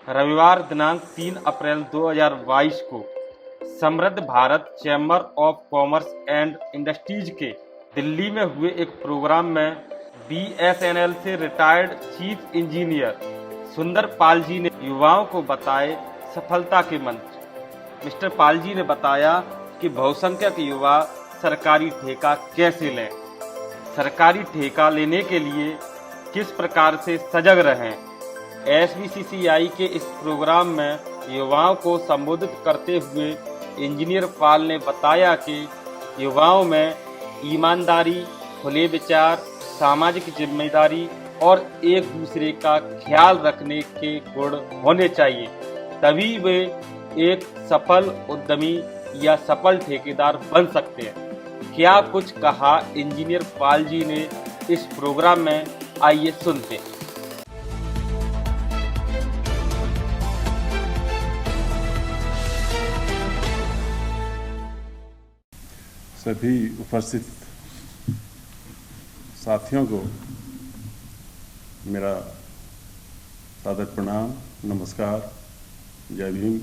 रविवार दिनांक 3 अप्रैल 2022 को समृद्ध Bharat chamber of commerce and industries के दिल्ली में हुए एक प्रोग्राम में बीएसएनएल से रिटायर्ड चीफ इंजीनियर सुंदर पाल जी ने युवाओं को बताए सफलता के मंत्र। मिस्टर पाल जी ने बताया कि बहुसंख्यक युवा सरकारी ठेका कैसे लें, सरकारी ठेका लेने के लिए किस प्रकार से सजग रहें। एसबीसीसीआई के इस प्रोग्राम में युवाओं को संबोधित करते हुए इंजीनियर पाल ने बताया कि युवाओं में ईमानदारी, खुले विचार, सामाजिक जिम्मेदारी और एक दूसरे का ख्याल रखने के गुण होने चाहिए, तभी वे एक सफल उद्यमी या सफल ठेकेदार बन सकते हैं। क्या कुछ कहा इंजीनियर पाल जी ने इस प्रोग्राम में, आइए सुनते हैं। सभी उपस्थित साथियों को मेरा सादर प्रणाम, नमस्कार, जय भीम,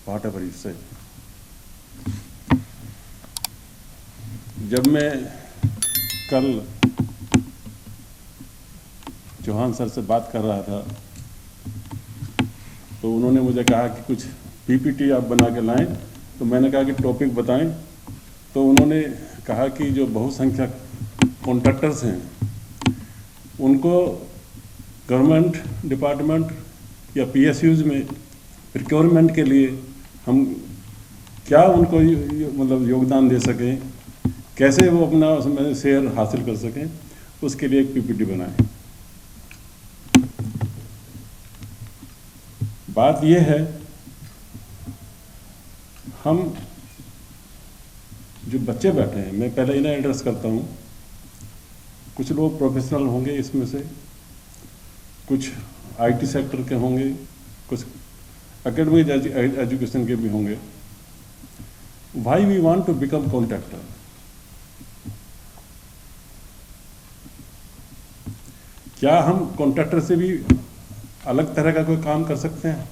व्हाटएवर यू से। जब मैं कल चौहान सर से बात कर रहा था तो उन्होंने मुझे कहा कि कुछ पीपीटी आप बना के लाएं, तो मैंने कहा कि टॉपिक बताएं। तो उन्होंने कहा कि जो बहुसंख्यक कॉन्ट्रैक्टर्स हैं उनको गवर्नमेंट डिपार्टमेंट या पीएसयूज में प्रिक्योरमेंट के लिए हम क्या उनको मतलब योगदान दे सकें, कैसे वो अपना उसमें शेयर हासिल कर सकें, उसके लिए एक पीपीटी बनाएं। बात यह है, हम जो बच्चे बैठे हैं, मैं पहले इन्हें एड्रेस करता हूँ। कुछ लोग प्रोफेशनल होंगे इसमें से, कुछ आईटी सेक्टर के होंगे, कुछ एकेडमिक एजुकेशन के भी होंगे। Why we want to become contractor? क्या हम कॉन्ट्रैक्टर से भी अलग तरह का कोई काम कर सकते हैं?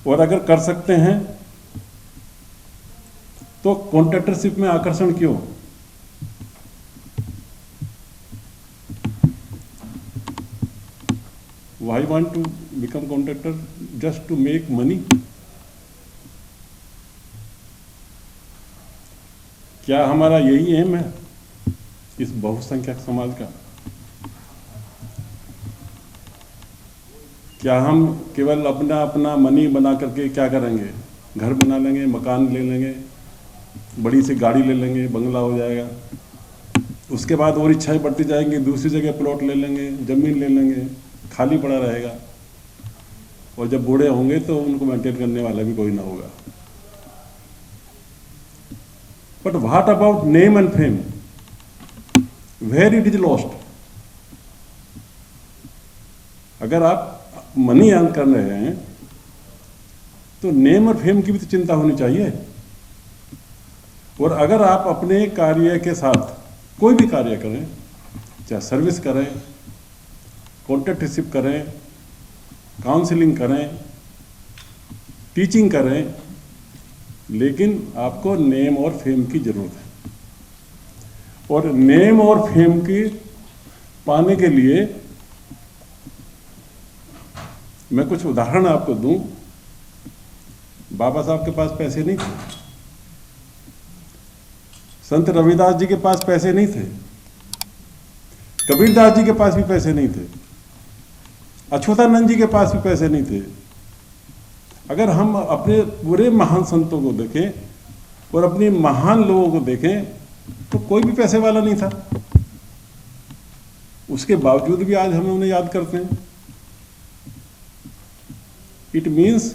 और अगर कर सकते हैं तो कॉन्ट्रैक्टरशिप में आकर्षण क्यों? Why want to become contractor? Just to make money? क्या हमारा यही एम है इस बहुसंख्यक समाज का? क्या हम केवल अपना अपना मनी बना करके क्या करेंगे? घर बना लेंगे, मकान ले लेंगे, बड़ी सी गाड़ी ले लेंगे, बंगला हो जाएगा, उसके बाद और इच्छाएं बढ़ती जाएंगी, दूसरी जगह प्लॉट ले लेंगे, जमीन ले लेंगे, खाली पड़ा रहेगा, और जब बूढ़े होंगे तो उनको मेंटेन करने वाला भी कोई ना होगा। But what about name and fame? Where it is lost? अगर आप मनी अर्न कर रहे हैं तो नेम और फेम की भी तो चिंता होनी चाहिए। और अगर आप अपने कार्य के साथ कोई भी कार्य करें, चाहे सर्विस करें, कॉन्ट्रैक्टरशिप करें, काउंसलिंग करें, टीचिंग करें, लेकिन आपको नेम और फेम की जरूरत है। और नेम और फेम की पाने के लिए मैं कुछ उदाहरण आपको दूं। बाबा साहब के पास पैसे नहीं थे, संत रविदास जी के पास पैसे नहीं थे, कबीरदास जी के पास भी पैसे नहीं थे, अछूतानंद जी के पास भी पैसे नहीं थे। अगर हम अपने पूरे महान संतों को देखें और अपने महान लोगों को देखें तो कोई भी पैसे वाला नहीं था। उसके बावजूद भी आज हम उन्हें याद करते हैं। It means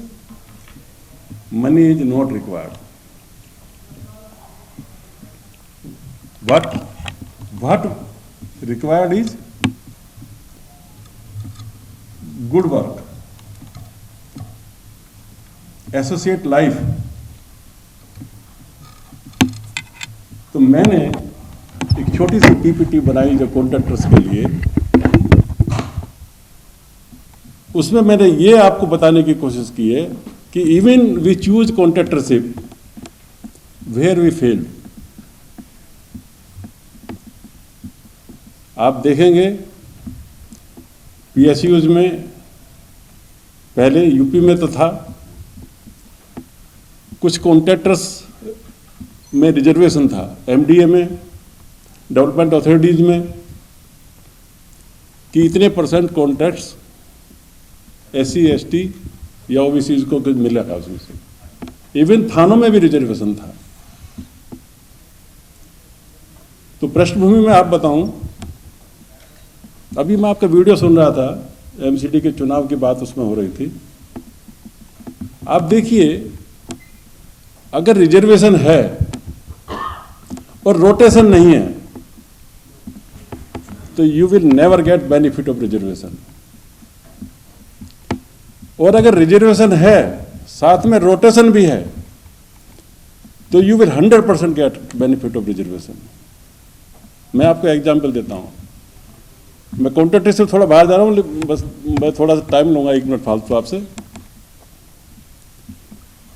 money is not required. what required is good work, associate life। तो मैंने एक छोटी सी पीपीटी बनाई जो कॉन्ट्रैक्टर्स के लिए, उसमें मैंने ये आपको बताने की कोशिश की है कि even we choose contractorship where we fail. आप देखेंगे पीएसयूज में पहले यूपी में तो था, कुछ कॉन्ट्रैक्टर्स में रिजर्वेशन था, एमडीए में, डेवलपमेंट अथॉरिटीज में, कि इतने परसेंट कॉन्ट्रैक्ट्स एससी एसटी या ओबीसीज को मिलेगा उसमें से। इवन थानों में भी रिजर्वेशन था। तो पृष्ठभूमि में आप बताऊं, अभी मैं आपका वीडियो सुन रहा था, एमसीडी के चुनाव की बात उसमें हो रही थी। आप देखिए, अगर रिजर्वेशन है और रोटेशन नहीं है तो you will never get benefit of reservation. और अगर रिजर्वेशन है साथ में रोटेशन भी है तो you will 100% get benefit of reservation. मैं आपको एग्जांपल देता हूं। मैं कॉन्ट्रैक्टर से थोड़ा बाहर जा रहा हूं, बस मैं थोड़ा सा टाइम लूंगा, 1 मिनट फालतू आपसे।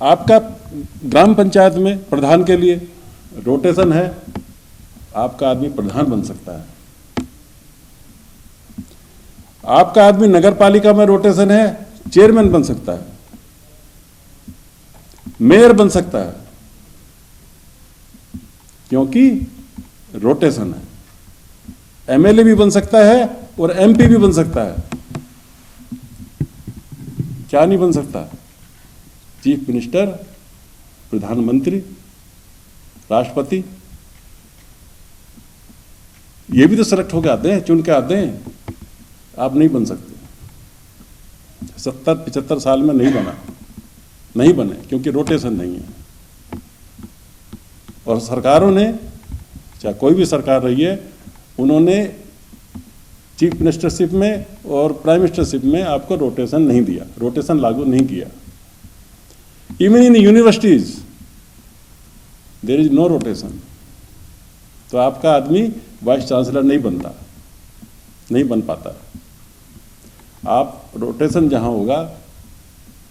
आपका ग्राम पंचायत में प्रधान के लिए रोटेशन है, आपका आदमी प्रधान बन सकता है। आपका आदमी नगर पालिका में रोटेशन है, चेयरमैन बन सकता है, मेयर बन सकता है, क्योंकि रोटेशन है। एमएलए भी बन सकता है और एमपी भी बन सकता है। क्या नहीं बन सकता? चीफ मिनिस्टर, प्रधानमंत्री, राष्ट्रपति, ये भी तो सेलेक्ट होकर आते हैं, चुन के आते हैं। आप नहीं बन सकते। 70-75 साल में नहीं बने, क्योंकि रोटेशन नहीं है। और सरकारों ने, चाहे कोई भी सरकार रही है, उन्होंने चीफ मिनिस्टरशिप में और प्राइम मिनिस्टरशिप में आपको रोटेशन नहीं दिया, रोटेशन लागू नहीं किया। Even in universities there is no rotation. तो आपका आदमी वाइस चांसलर नहीं बन पाता। आप रोटेशन जहां होगा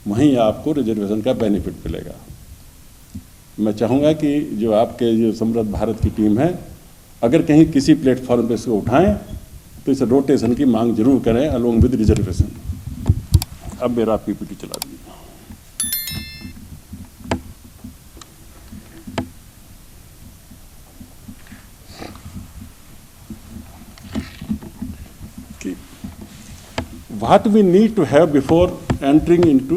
वहीं आपको रिजर्वेशन का बेनिफिट मिलेगा। मैं चाहूँगा कि जो समृद्ध भारत की टीम है, अगर कहीं किसी प्लेटफॉर्म पे इसको उठाएं तो इस रोटेशन की मांग जरूर करें अलोंग विद रिजर्वेशन। अब मेरा पीपीटी चला दीजिए। What we need to have before entering into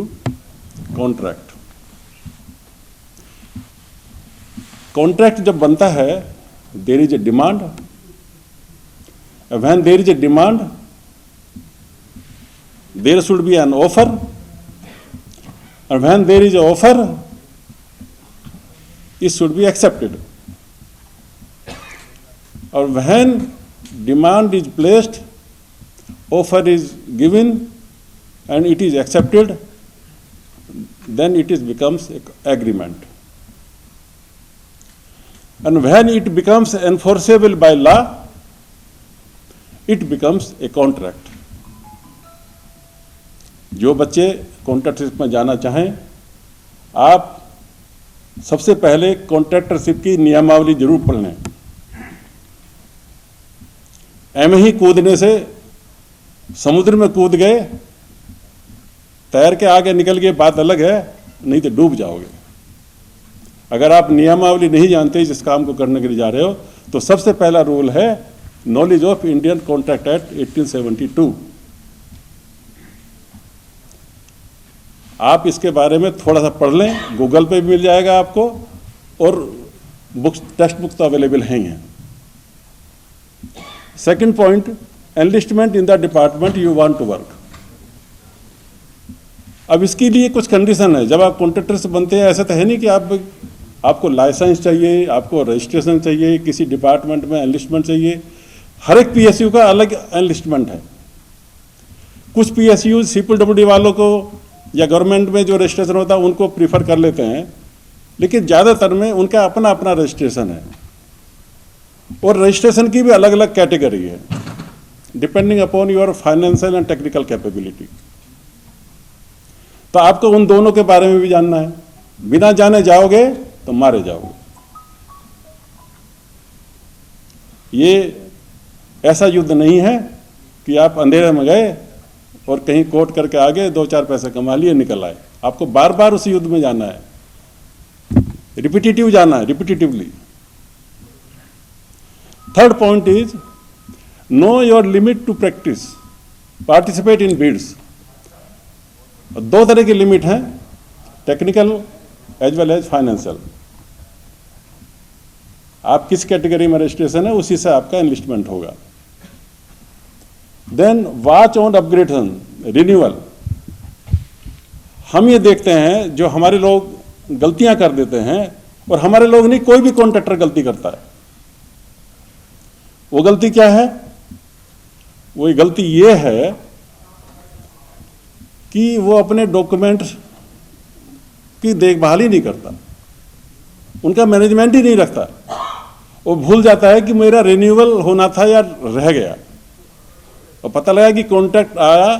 contract. Contract जब बनता है, there is a demand. When there is a demand, there should be an offer. And when there is an offer, it should be accepted. Or when demand is placed, offer is given and it is accepted, then it becomes agreement. And when it becomes enforceable by law, it becomes a contract. जो बच्चे contractorship में जाना चाहें, आप सबसे पहले contractorship की नियमावली जरूर पढ़ लें। एम ही कूदने से, समुद्र में कूद गए, तैर के आगे निकल गए, बात अलग है, नहीं तो डूब जाओगे। अगर आप नियमावली नहीं जानते जिस काम को करने के लिए जा रहे हो, तो सबसे पहला रूल है knowledge of Indian contract act 1872। आप इसके बारे में थोड़ा सा पढ़ लें, गूगल पे भी मिल जाएगा आपको, और बुक्स, टेक्स्ट बुक तो अवेलेबल हैं ही हैं। Second point, enlistment in the department you want to work. अब इसके लिए कुछ कंडीशन है। जब आप कॉन्ट्रैक्टर से बनते हैं, ऐसा तो है नहीं कि आपको लाइसेंस चाहिए, आपको रजिस्ट्रेशन चाहिए, किसी डिपार्टमेंट में एनलिस्टमेंट चाहिए। हर एक पीएसयू का अलग एनलिस्टमेंट है। कुछ पीएसयू CPWD वालों को या गवर्नमेंट में जो रजिस्ट्रेशन होता है उनको प्रीफर कर लेते हैं, लेकिन ज़्यादातर में उनका अपना अपना रजिस्ट्रेशन है। और रजिस्ट्रेशन की भी अलग अलग कैटेगरी है, depending upon your financial and technical capability. तो आपको उन दोनों के बारे में भी जानना है। बिना जाने जाओगे तो मारे जाओगे। ये ऐसा युद्ध नहीं है कि आप अंधेरे में गए और कहीं कोट करके आ गए, 2-4 पैसे कमा लिए, निकल आए। आपको बार बार उस युद्ध में जाना है, रिपीटेटिव जाना है, repetitively. Third point is no your limit to practise, participate in bids. 2 तरह की लिमिट है, technical as well as financial. आप किस कैटेगरी में रजिस्ट्रेशन है उसी से आपका इन्वेस्टमेंट होगा। Then watch on upgradation, renewal. हम ये देखते हैं जो हमारे लोग गलतियां कर देते हैं, और हमारे लोग नहीं, कोई भी कॉन्ट्रैक्टर गलती करता है। वो गलती क्या है? वो गलती ये है कि वो अपने डॉक्यूमेंट की देखभाल ही नहीं करता, उनका मैनेजमेंट ही नहीं रखता। वो भूल जाता है कि मेरा रिन्यूअल होना था या रह गया, और पता लगा कि कॉन्ट्रैक्ट आया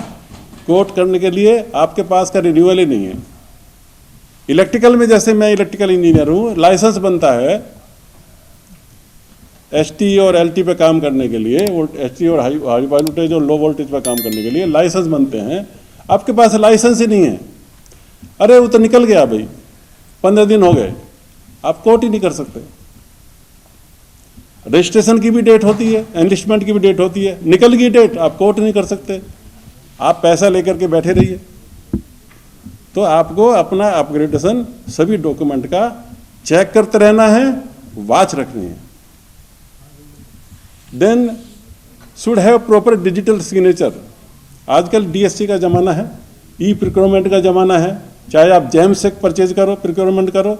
कोट करने के लिए, आपके पास का रिन्यूअल ही नहीं है। इलेक्ट्रिकल में, जैसे मैं इलेक्ट्रिकल इंजीनियर हूं, लाइसेंस बनता है एसटी और एलटी पे काम करने के लिए, एसटी और हाई वोल्टेज और लो वोल्टेज पे काम करने के लिए लाइसेंस बनते हैं। आपके पास लाइसेंस ही नहीं है, अरे वो तो निकल गया भाई, 15 दिन हो गए, आप कोट ही नहीं कर सकते। रजिस्ट्रेशन की भी डेट होती है, एनलिस्टमेंट की भी डेट होती है, निकल गई डेट, आप कोट नहीं कर सकते, आप पैसा लेकर के बैठे रहिए। तो आपको अपना अपग्रेडेशन सभी डॉक्यूमेंट का चेक करते रहना है, वॉच रखनी है। Then should have proper digital signature. आजकल डीएससी का जमाना है, ई प्रिक्योरमेंट का जमाना है। चाहे आप जेम्स से परचेज करो, प्रिक्योरमेंट करो,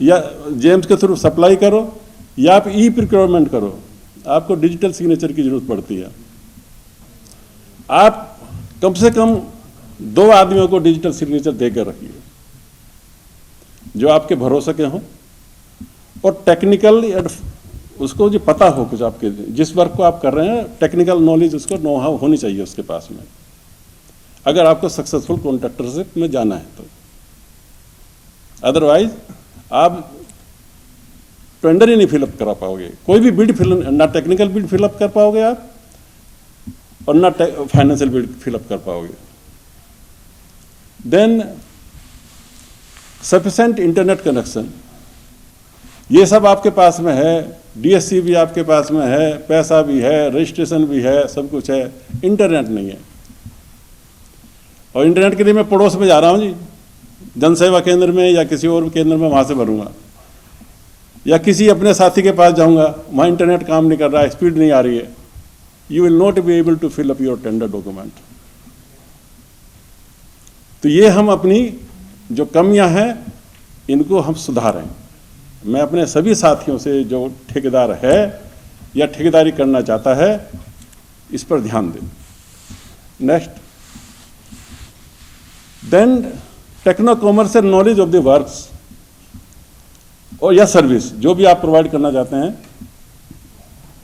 या जेम्स के थ्रू सप्लाई करो, या आप ई प्रिक्योरमेंट करो, आपको डिजिटल सिग्नेचर की जरूरत पड़ती है। आप कम से कम 2 आदमियों को डिजिटल सिग्नेचर देकर रखिए जो आपके भरोसे के हों, और टेक्निकल उसको जो पता हो, कुछ आपके जिस वर्क को आप कर रहे हैं टेक्निकल नॉलेज, उसको नो हाउ होनी चाहिए उसके पास में, अगर आपको सक्सेसफुल कॉन्ट्रैक्टरशिप में जाना है तो। अदरवाइज आप टेंडर ही नहीं फिलअप करा पाओगे, कोई भी बिड ना टेक्निकल बिड फिलअप कर पाओगे आप, और ना फाइनेंशियल बिड फिलअप कर पाओगे। देन सफिशिएंट इंटरनेट कनेक्शन, ये सब आपके पास में है, डीएससी भी आपके पास में है, पैसा भी है, रजिस्ट्रेशन भी है, सब कुछ है, इंटरनेट नहीं है। और इंटरनेट के लिए मैं पड़ोस में जा रहा हूँ जी, जनसेवा केंद्र में या किसी और केंद्र में, वहाँ से भरूंगा, या किसी अपने साथी के पास जाऊंगा, वहाँ इंटरनेट काम नहीं कर रहा है, स्पीड नहीं आ रही है, you will not be able to fill up your tender document. तो ये हम अपनी जो कमियां हैं इनको हम सुधारें। मैं अपने सभी साथियों से, जो ठेकेदार है या ठेकेदारी करना चाहता है, इस पर ध्यान दें। Next, then techno commercial knowledge of the works, और या सर्विस जो भी आप प्रोवाइड करना चाहते हैं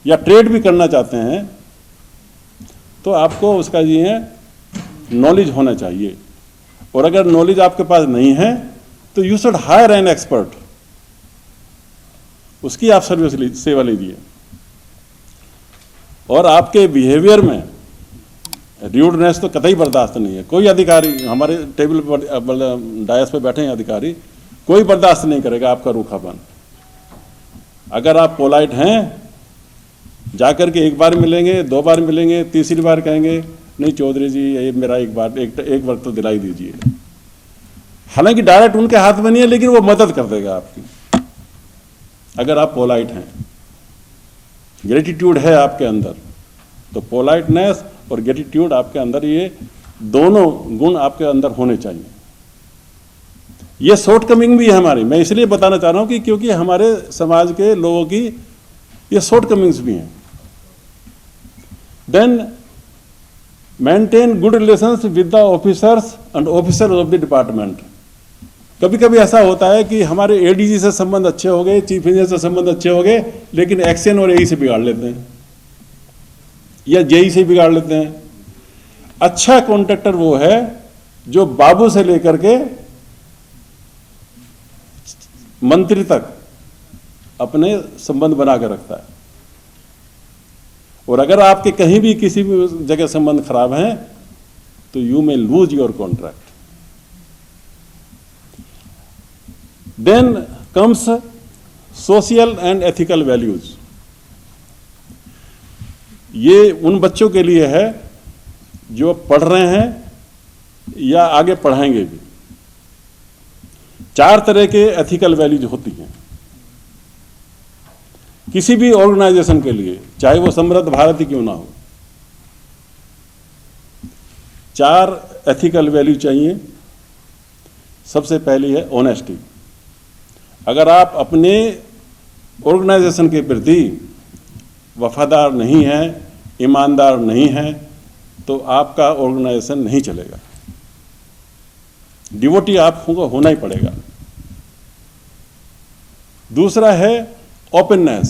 या ट्रेड भी करना चाहते हैं, तो आपको उसका ये नॉलेज होना चाहिए। और अगर नॉलेज आपके पास नहीं है तो you should hire an expert, उसकी आप सर्विस सेवा लीजिए। और आपके बिहेवियर में र्यूडनेस तो कतई बर्दाश्त नहीं है। कोई अधिकारी, हमारे टेबल पर डायस पे बैठे हैं अधिकारी, कोई बर्दाश्त नहीं करेगा आपका रूखापन। अगर आप पोलाइट हैं, जाकर के 1 बार मिलेंगे, 2 बार मिलेंगे, तीसरी बार कहेंगे नहीं चौधरी जी ये मेरा एक वर्क तो दिलाई दीजिए। हालांकि डायरेक्ट उनके हाथ में नहीं है, लेकिन वो मदद कर देगा आपकी, अगर आप पोलाइट हैं, ग्रेटिट्यूड है आपके अंदर। तो पोलाइटनेस और ग्रेटिट्यूड आपके अंदर, ये दोनों गुण आपके अंदर होने चाहिए। ये शॉर्टकमिंग भी है हमारी, मैं इसलिए बताना चाह रहा हूं कि क्योंकि हमारे समाज के लोगों की ये शॉर्टकमिंग्स भी हैं। Then maintain good relations with the officers and officers of the department. कभी कभी ऐसा होता है कि हमारे एडीजी से संबंध अच्छे हो गए, चीफ इंजीनियर से संबंध अच्छे हो गए, लेकिन एक्शन और एई से बिगाड़ लेते हैं, या जेई से बिगाड़ लेते हैं। अच्छा कॉन्ट्रैक्टर वो है जो बाबू से लेकर के मंत्री तक अपने संबंध बनाकर रखता है। और अगर आपके कहीं भी किसी भी जगह संबंध खराब हैं तो you may lose your contract. Then comes social and ethical values. ये उन बच्चों के लिए है जो पढ़ रहे हैं या आगे पढ़ाएंगे भी। 4 तरह के एथिकल वैल्यूज होती हैं किसी भी ऑर्गेनाइजेशन के लिए, चाहे वो समृद्ध भारत ही क्यों ना हो। 4 एथिकल वैल्यू चाहिए। सबसे पहली है ऑनेस्टी। अगर आप अपने ऑर्गेनाइजेशन के प्रति वफादार नहीं हैं, ईमानदार नहीं हैं, तो आपका ऑर्गेनाइजेशन नहीं चलेगा। डिवोटी आपको होना ही पड़ेगा। दूसरा है ओपननेस।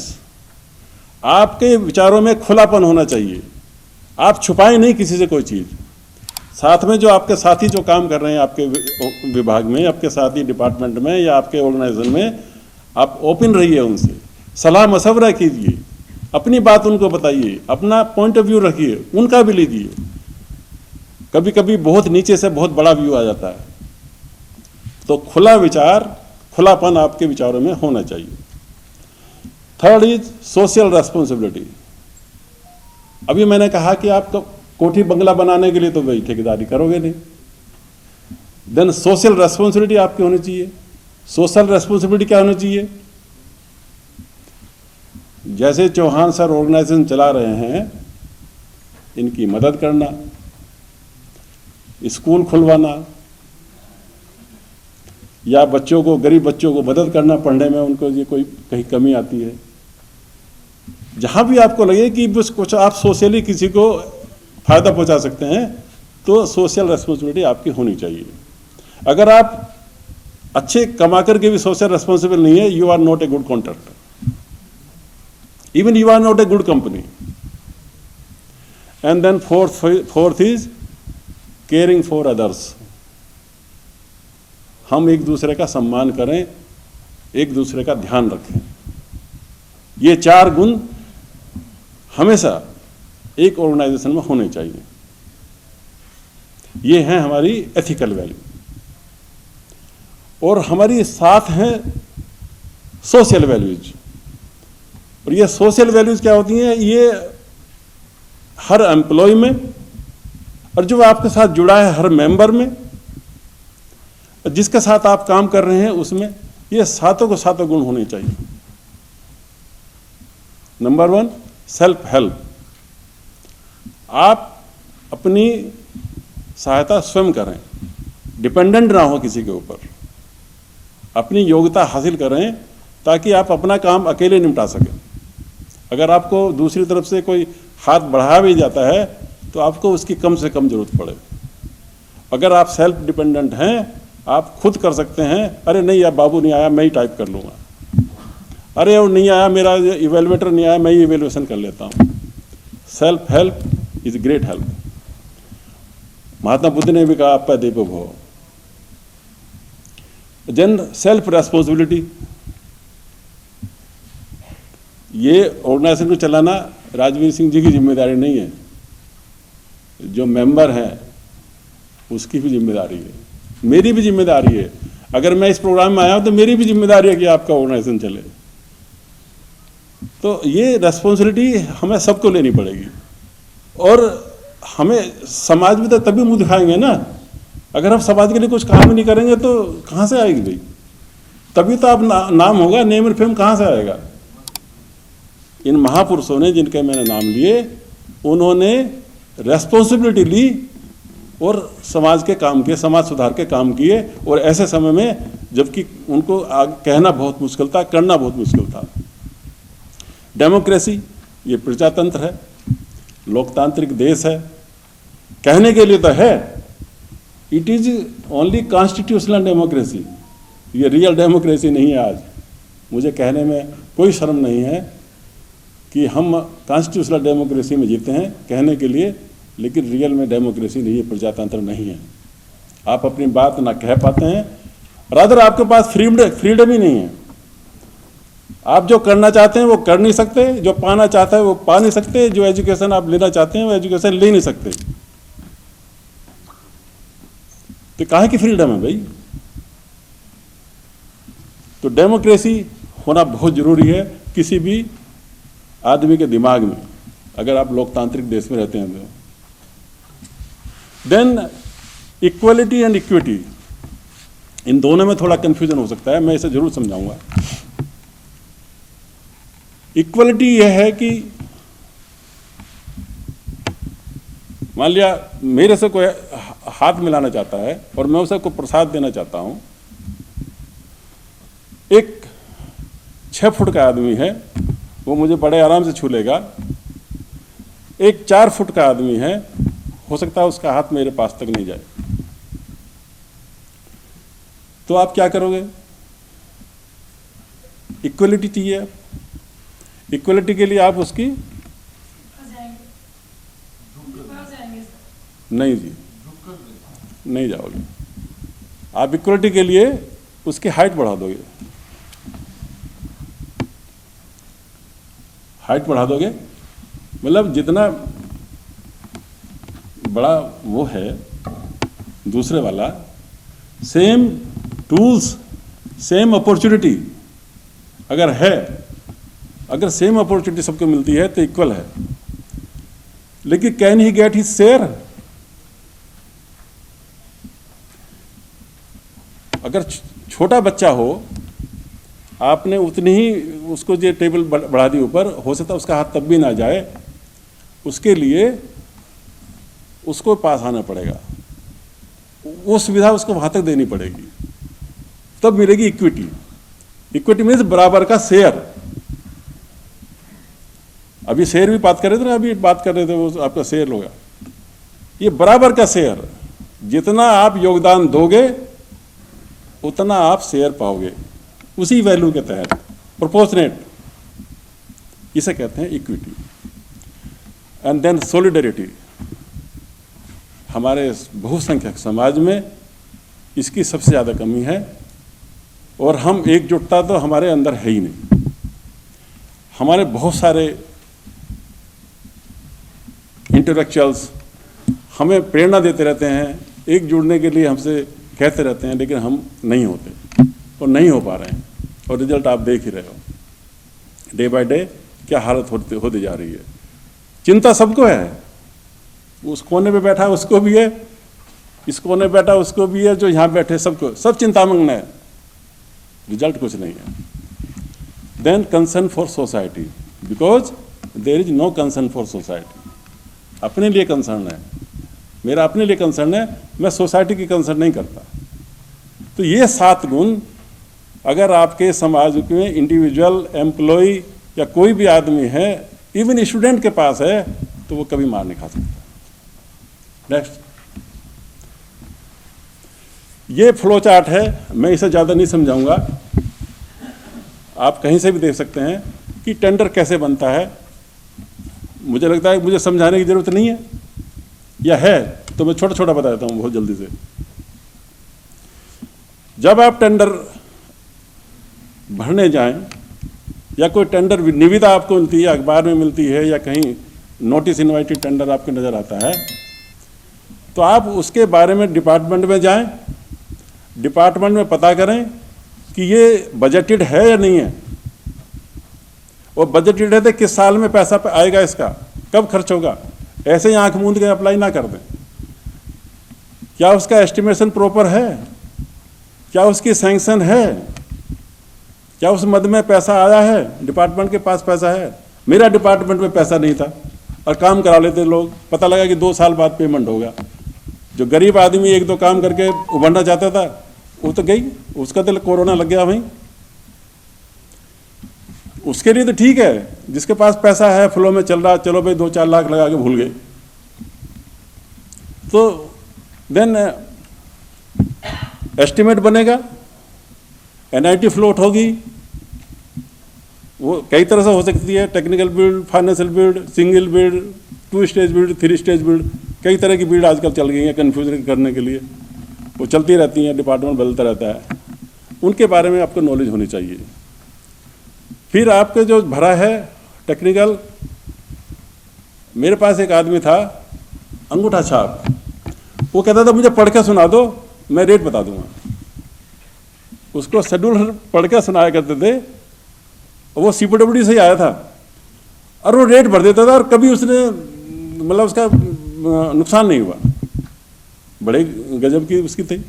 आपके विचारों में खुलापन होना चाहिए। आप छुपाएं नहीं किसी से कोई चीज़। साथ में जो आपके साथी जो काम कर रहे हैं आपके विभाग में, आपके साथी डिपार्टमेंट में या आपके ऑर्गेनाइजेशन में, आप ओपन रहिए, उनसे सलाह मशवरा कीजिए, अपनी बात उनको बताइए, अपना पॉइंट ऑफ व्यू रखिए, उनका भी लीजिए। कभी कभी बहुत नीचे से बहुत बड़ा व्यू आ जाता है, तो खुला विचार, खुलापन आपके विचारों में होना चाहिए। Third is social responsibility. अभी मैंने कहा कि आप कोठी बंगला बनाने के लिए तो भाई ठेकेदारी करोगे नहीं। देन सोशल रेस्पॉन्सिबिलिटी आपकी होनी चाहिए। सोशल रेस्पॉन्सिबिलिटी क्या होनी चाहिए? जैसे चौहान सर ऑर्गेनाइजेशन चला रहे हैं, इनकी मदद करना, स्कूल खुलवाना, या बच्चों को, गरीब बच्चों को मदद करना पढ़ने में, उनको ये कोई कहीं कमी आती है, जहां भी आपको लगे कि बस कुछ आप सोशली किसी को फायदा पहुंचा सकते हैं, तो सोशल रेस्पॉन्सिबिलिटी आपकी होनी चाहिए। अगर आप अच्छे कमा करके भी सोशल रेस्पॉन्सिबल नहीं है, you are not a good contractor, even you are not a good company. And then fourth is caring for others. हम एक दूसरे का सम्मान करें, एक दूसरे का ध्यान रखें। ये 4 गुण हमेशा एक ऑर्गेनाइजेशन में होने चाहिए। ये हैं हमारी एथिकल वैल्यू। और हमारी साथ हैं सोशल वैल्यूज। और ये सोशल वैल्यूज क्या होती हैं? ये हर एम्प्लॉय में, और जो आपके साथ जुड़ा है हर मेंबर में, जिसके साथ आप काम कर रहे हैं उसमें, ये सातों को सातों गुण होने चाहिए। Number 1, self help. आप अपनी सहायता स्वयं करें, डिपेंडेंट ना हो किसी के ऊपर। अपनी योग्यता हासिल करें ताकि आप अपना काम अकेले निपटा सकें। अगर आपको दूसरी तरफ से कोई हाथ बढ़ा भी जाता है तो आपको उसकी कम से कम जरूरत पड़े। अगर आप सेल्फ डिपेंडेंट हैं, आप खुद कर सकते हैं। अरे नहीं यार, बाबू नहीं आया, मैं ही टाइप कर लूँगा। अरे वो नहीं आया, मेरा इवेलुएटर नहीं आया, मैं ही इवेल्युएशन कर लेता हूँ। Self help is great help. Mahatma Buddha ने भी कहा आपका देवो भव। Then self responsibility. ये ऑर्गेनाइजेशन को चलाना राजवीर सिंह जी की जिम्मेदारी नहीं है, जो मेंबर हैं उसकी भी जिम्मेदारी है, मेरी भी जिम्मेदारी है। अगर मैं इस प्रोग्राम में आया हूं तो मेरी भी जिम्मेदारी है कि आपका ऑर्गेनाइजेशन चले। तो ये रेस्पॉन्सिबिलिटी हमें सबको लेनी पड़ेगी। और हमें समाज में तो तभी मुंह दिखाएंगे ना, अगर हम समाज के लिए कुछ काम ही नहीं करेंगे तो कहाँ से आएगी भाई? तभी तो आप नाम होगा, नेम और फेम कहाँ से आएगा? इन महापुरुषों ने, जिनके मैंने नाम लिए, उन्होंने रेस्पॉन्सिबिलिटी ली और समाज के काम किए, समाज सुधार के काम किए। और ऐसे समय में जबकि उनको कहना बहुत मुश्किल था, करना बहुत मुश्किल था। डेमोक्रेसी, ये प्रजातंत्र है, लोकतांत्रिक देश है, कहने के लिए तो है। It is only constitutional democracy, ये रियल डेमोक्रेसी नहीं है। आज मुझे कहने में कोई शर्म नहीं है कि हम कॉन्स्टिट्यूशनल डेमोक्रेसी में जीते हैं कहने के लिए, लेकिन रियल में डेमोक्रेसी नहीं है, प्रजातंत्र नहीं है। आप अपनी बात ना कह पाते हैं, रादर आपके पास फ्रीडम ही नहीं है। आप जो करना चाहते हैं वो कर नहीं सकते, जो पाना चाहता है वो पा नहीं सकते, जो एजुकेशन आप लेना चाहते हैं वो एजुकेशन ले नहीं सकते। तो काहे की फ्रीडम है भाई? तो डेमोक्रेसी होना बहुत जरूरी है किसी भी आदमी के दिमाग में, अगर आप लोकतांत्रिक देश में रहते हैं तो। देन इक्वलिटी एंड इक्विटी, इन दोनों में थोड़ा कंफ्यूजन हो सकता है, मैं इसे जरूर समझाऊंगा। इक्वलिटी यह है कि मान लिया मेरे से कोई हाथ मिलाना चाहता है और मैं उसे कोई प्रसाद देना चाहता हूं। एक 6 फुट का आदमी है, वो मुझे बड़े आराम से छू लेगा। एक 4 फुट का आदमी है, हो सकता है उसका हाथ मेरे पास तक नहीं जाए। तो आप क्या करोगे? इक्वलिटी चाहिए। इक्वलिटी के लिए आप उसकी नहीं जी, नहीं जाओगे। आप इक्वलिटी के लिए उसकी हाइट बढ़ा दोगे। हाइट बढ़ा दोगे मतलब जितना बड़ा वो है दूसरे वाला, सेम टूल्स सेम अपॉर्चुनिटी अगर है, अगर सेम अपॉर्चुनिटी सबको मिलती है तो इक्वल है। लेकिन can he get his share? अगर छोटा बच्चा हो, आपने उतनी ही उसको जो टेबल बढ़ा दी ऊपर, हो सकता है उसका हाथ तब भी ना जाए, उसके लिए उसको पास आना पड़ेगा, वो सुविधा उसको वहां तक देनी पड़ेगी, तब मिलेगी इक्विटी। इक्विटी मीन्स बराबर का शेयर। अभी शेयर भी बात कर रहे थे ना, अभी बात कर रहे थे वो आपका शेयर होगा, ये बराबर का शेयर। जितना आप योगदान दोगे उतना आप शेयर पाओगे, उसी वैल्यू के तहत, प्रोपोर्शनेट, इसे कहते हैं इक्विटी। And then solidarity. हमारे बहुसंख्यक समाज में इसकी सबसे ज़्यादा कमी है, और हम एकजुटता तो हमारे अंदर है ही नहीं। हमारे बहुत सारे इंटेलेक्चुअल्स हमें प्रेरणा देते रहते हैं, एक जुड़ने के लिए हमसे कहते रहते हैं, लेकिन हम नहीं होते और नहीं हो पा रहे हैं, और रिजल्ट आप देख ही रहे हो डे बाय डे क्या हालत होती जा रही है। चिंता सबको है, उस कोने पे बैठा उसको भी है, इस कोने पे बैठा उसको भी है, जो यहाँ बैठे सबको, सब चिंतामग्न है, रिजल्ट कुछ नहीं है। Then concern for society, because there is no concern for society. अपने लिए कंसर्न है, मेरा अपने लिए कंसर्न है, मैं सोसाइटी की कंसर्न नहीं करता। तो ये 7 गुण अगर आपके समाज में इंडिविजुअल एम्प्लॉय या कोई भी आदमी है, इवन स्टूडेंट के पास है, तो वो कभी मार नहीं खा सकता। नेक्स्ट, ये फ्लो चार्ट है, मैं इसे ज़्यादा नहीं समझाऊंगा, आप कहीं से भी देख सकते हैं कि टेंडर कैसे बनता है। मुझे लगता है मुझे समझाने की जरूरत नहीं है, या है तो मैं छोटा छोटा बता देता हूँ बहुत जल्दी से। जब आप टेंडर भरने जाएं, या कोई टेंडर निविदा आपको मिलती है, अखबार में मिलती है, या कहीं नोटिस इनवाइटेड टेंडर आपको नज़र आता है, तो आप उसके बारे में डिपार्टमेंट में जाएं, डिपार्टमेंट में पता करें कि ये बजटेड है या नहीं है, और बजटेड है तो किस साल में पैसा आएगा, इसका कब खर्च होगा। ऐसे ही आंख मूंद के अप्लाई ना कर दें। क्या उसका एस्टिमेशन प्रॉपर है, क्या उसकी सैंक्शन है, क्या उस मद में पैसा आया है, डिपार्टमेंट के पास पैसा है। मेरा डिपार्टमेंट में पैसा नहीं था और काम करा लेते लोग, पता लगा कि 2 साल बाद पेमेंट होगा। जो गरीब आदमी 1-2 काम करके उभरना चाहता था, वो तो गई, उसका तो कोरोना लग गया भाई। उसके लिए तो ठीक है, जिसके पास पैसा है, फ्लो में चल रहा, चलो भाई 2-4 लाख लगा के भूल गए। तो देन एस्टिमेट बनेगा, एनआईटी फ्लोट होगी, वो कई तरह से हो सकती है, technical build, financial build, single build, 2 stage build, 3 stage build, कई तरह की बिल्ड आजकल चल गई है कन्फ्यूजन करने के लिए। वो चलती रहती हैं, डिपार्टमेंट बदलता रहता है, उनके बारे में आपको नॉलेज होनी चाहिए। फिर आपके जो भरा है टेक्निकल, मेरे पास एक आदमी था अंगूठा छाप, वो कहता था मुझे पढ़ के सुना दो, मैं रेट बता दूंगा। उसको शेड्यूल पढ़ के सुनाया करते थे, वो CPWD से ही आया था, और वो रेट भर देता था, और कभी उसने मतलब उसका नुकसान नहीं हुआ। बड़े गजब की उसकी थी,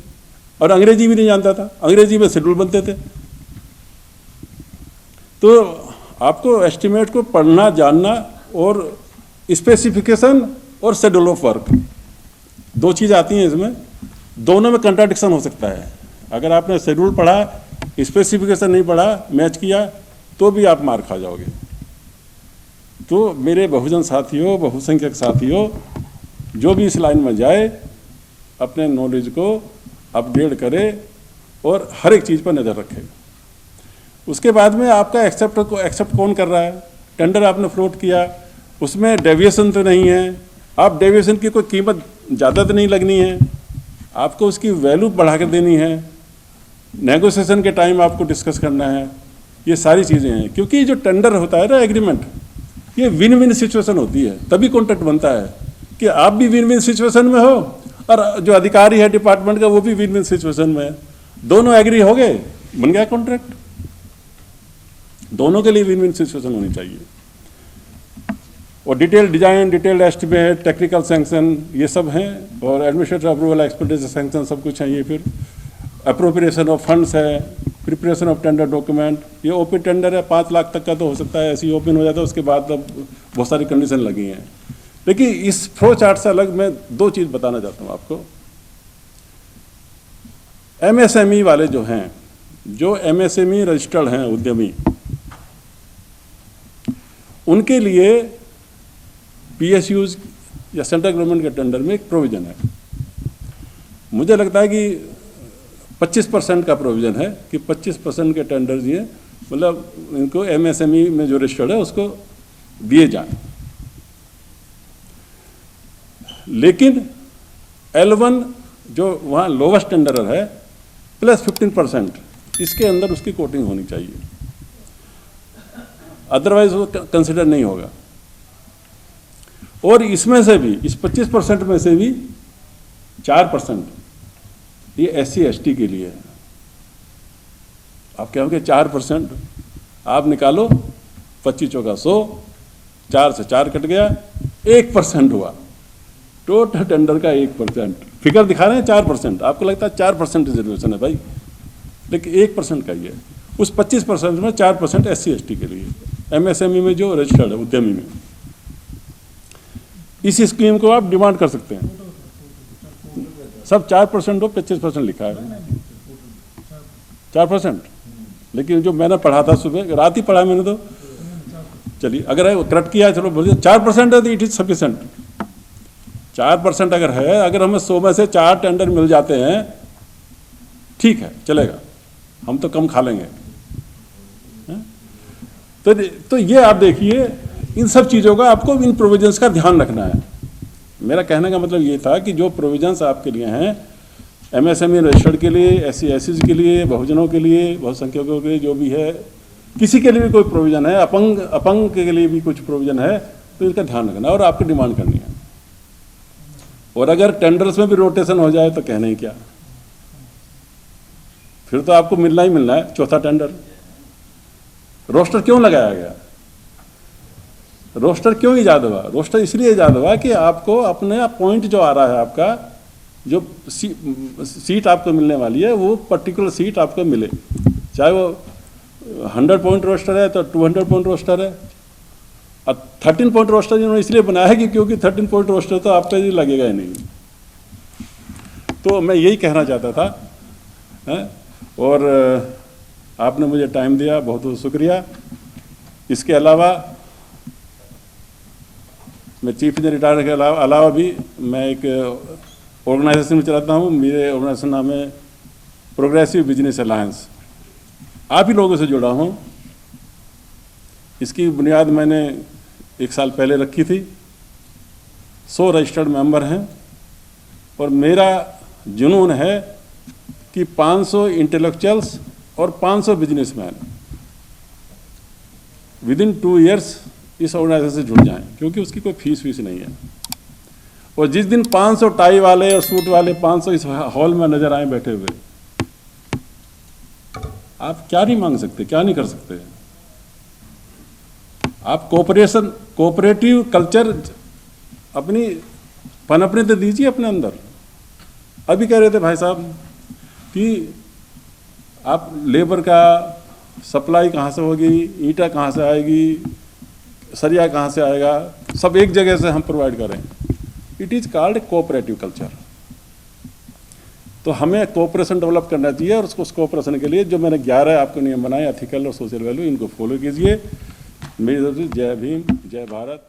और अंग्रेजी भी नहीं जानता था, अंग्रेजी में शेड्यूल बनते थे। तो आपको एस्टिमेट को पढ़ना, जानना, और स्पेसिफिकेशन और शेड्यूल ऑफ वर्क, दो चीज़ आती हैं इसमें, दोनों में कंट्राडिक्शन हो सकता है। अगर आपने शेड्यूल पढ़ा, स्पेसिफिकेशन नहीं पढ़ा, मैच किया, तो भी आप मार खा जाओगे। तो मेरे बहुजन साथियों, बहुसंख्यक साथियों, जो भी इस लाइन में जाए, अपने नॉलेज को अपग्रेड करे और हर एक चीज़ पर नज़र रखे। उसके बाद में आपका एक्सेप्ट कौन कर रहा है? टेंडर आपने फ्लोट किया, उसमें डेविएशन तो नहीं है, आप डेविएशन की कोई कीमत ज़्यादा तो नहीं लगनी है, आपको उसकी वैल्यू बढ़ा कर देनी है, नेगोशिएशन के टाइम आपको डिस्कस करना है, ये सारी चीज़ें हैं। क्योंकि जो टेंडर होता है ना, एग्रीमेंट, ये विन विन सिचुएशन होती है, तभी कॉन्ट्रैक्ट बनता है कि आप भी विन विन सिचुएशन में हो और जो अधिकारी है डिपार्टमेंट का वो भी विन विन सिचुएशन में है, दोनों एग्री हो गए, बन गया कॉन्ट्रैक्ट। दोनों के लिए विन विन सिचुएशन होनी चाहिए। और detail design, detailed estimate, technical sanction, ये सब हैं, और एडमिनिस्ट्रेटिव अप्रूवल, एक्सपेंडिचर सैंक्शन, सब कुछ है। ये फिर अप्रोप्रिएशन ऑफ फंड्स है, प्रिपरेशन ऑफ टेंडर डॉक्यूमेंट। ये ओपन टेंडर है, 5 लाख तक का तो हो सकता है, ऐसे ही ओपन हो जाता है, उसके बाद अब बहुत सारी कंडीशन लगी हैं। लेकिन इस फ्लो चार्ट से अलग मैं 2 चीज़ बताना चाहता हूँ आपको। MSME वाले जो हैं, जो MSME रजिस्टर्ड हैं उद्यमी, उनके लिए PSUs या सेंट्रल गवर्नमेंट के टेंडर में एक प्रोविज़न है। मुझे लगता है कि 25% का प्रोविज़न है कि 25% के टेंडर्स ये मतलब इनको MSME में जो रजिस्टर्ड है उसको दिए जाए। लेकिन L1 जो वहाँ लोवेस्ट टेंडरर है प्लस 15%, इसके अंदर उसकी कोटिंग होनी चाहिए, अदरवाइज वो कंसिडर नहीं होगा। और इसमें से भी, इस 25% में से भी 4% ये SC ST के लिए है। आप कहोगे 4% आप निकालो, 25 चौका 100, 4 से 4 कट गया, 1% हुआ टोटल टेंडर का। 1% फिगर दिखा रहे हैं 4%, आपको लगता है 4% रिजर्वेशन है भाई, लेकिन 1% का ही है। उस 25% में 4% SC ST के लिए, MSME में जो रजिस्टर्ड है उद्यमी में। इस स्कीम को आप डिमांड कर सकते हैं, सब 4% हो, 25% लिखा है 4%। लेकिन जो मैंने पढ़ा था सुबह, रात ही पढ़ा मैंने, तो चलिए अगर करेक्ट किया है, चलो बोलिए 4% है तो इट इज सफिशेंट। 4% अगर है, अगर हमें 100 में से 4 टेंडर मिल जाते हैं, ठीक है, चलेगा, हम तो कम खा लेंगे। तो ये आप देखिए, इन सब चीज़ों का आपको, इन प्रोविजंस का ध्यान रखना है। मेरा कहने का मतलब ये था कि जो प्रोविजंस आपके लिए हैं, MSME रजिस्टर्ड के लिए, SC SCs के लिए, बहुजनों के लिए, बहुसंख्यकों के लिए, जो भी है, किसी के लिए भी कोई प्रोविज़न है, अपंग के लिए भी कुछ प्रोविज़न है, तो इसका ध्यान रखना और आपकी डिमांड करनी है। और अगर टेंडर्स में भी रोटेशन हो जाए तो कहना ही क्या, फिर तो आपको मिलना ही मिलना है चौथा टेंडर। रोस्टर क्यों लगाया गया? रोस्टर क्यों ईजाद हुआ? रोस्टर इसलिए ईजाद हुआ कि आपको अपने पॉइंट जो आ रहा है, आपका जो सीट आपको मिलने वाली है, वो पर्टिकुलर सीट आपको मिले, चाहे वो 100 पॉइंट रोस्टर है तो 200 पॉइंट रोस्टर है। और 13 पॉइंट रोस्टर इन्होंने इसलिए बनाया है कि क्योंकि 13 पॉइंट रोस्टर तो आपका ही लगेगा ही नहीं। तो मैं यही कहना चाहता था है? और आपने मुझे टाइम दिया, बहुत बहुत शुक्रिया। इसके अलावा मैं चीफ इंजीनियर रिटायर के अलावा भी मैं एक ऑर्गेनाइजेशन में चलाता हूँ। मेरे ऑर्गेनाइजेशन नाम है प्रोग्रेसिव बिजनेस अलायंस। आप ही लोगों से जुड़ा हूँ। इसकी बुनियाद मैंने 1 साल पहले रखी थी। 100 रजिस्टर्ड मेंबर हैं और मेरा जुनून है कि 500 इंटेलेक्चुअल्स और 500 बिजनेसमैन विदिन 2 ईयर्स इस ऑर्गेनाइजेशन से जुड़ जाएं, क्योंकि उसकी कोई फीस नहीं है। और जिस दिन 500 टाई वाले और सूट वाले 500 इस हॉल में नजर आए बैठे हुए, आप क्या नहीं मांग सकते, क्या नहीं कर सकते? आप कोऑपरेटिव कल्चर अपनी पनपने तो दीजिए अपने अंदर। अभी कह रहे थे भाई साहब कि आप लेबर का सप्लाई कहाँ से होगी, ईंटा कहाँ से आएगी, सरिया कहाँ से आएगा, सब एक जगह से हम प्रोवाइड करें। It is called cooperative culture. तो हमें कोऑपरेशन डेवलप करना चाहिए, और उस कोऑपरेशन के लिए जो मैंने 11 आपको नियम बनाए, एथिकल और सोशल वैल्यू, इनको फॉलो कीजिए। मेरी तरफ से जय भीम, जय भारत।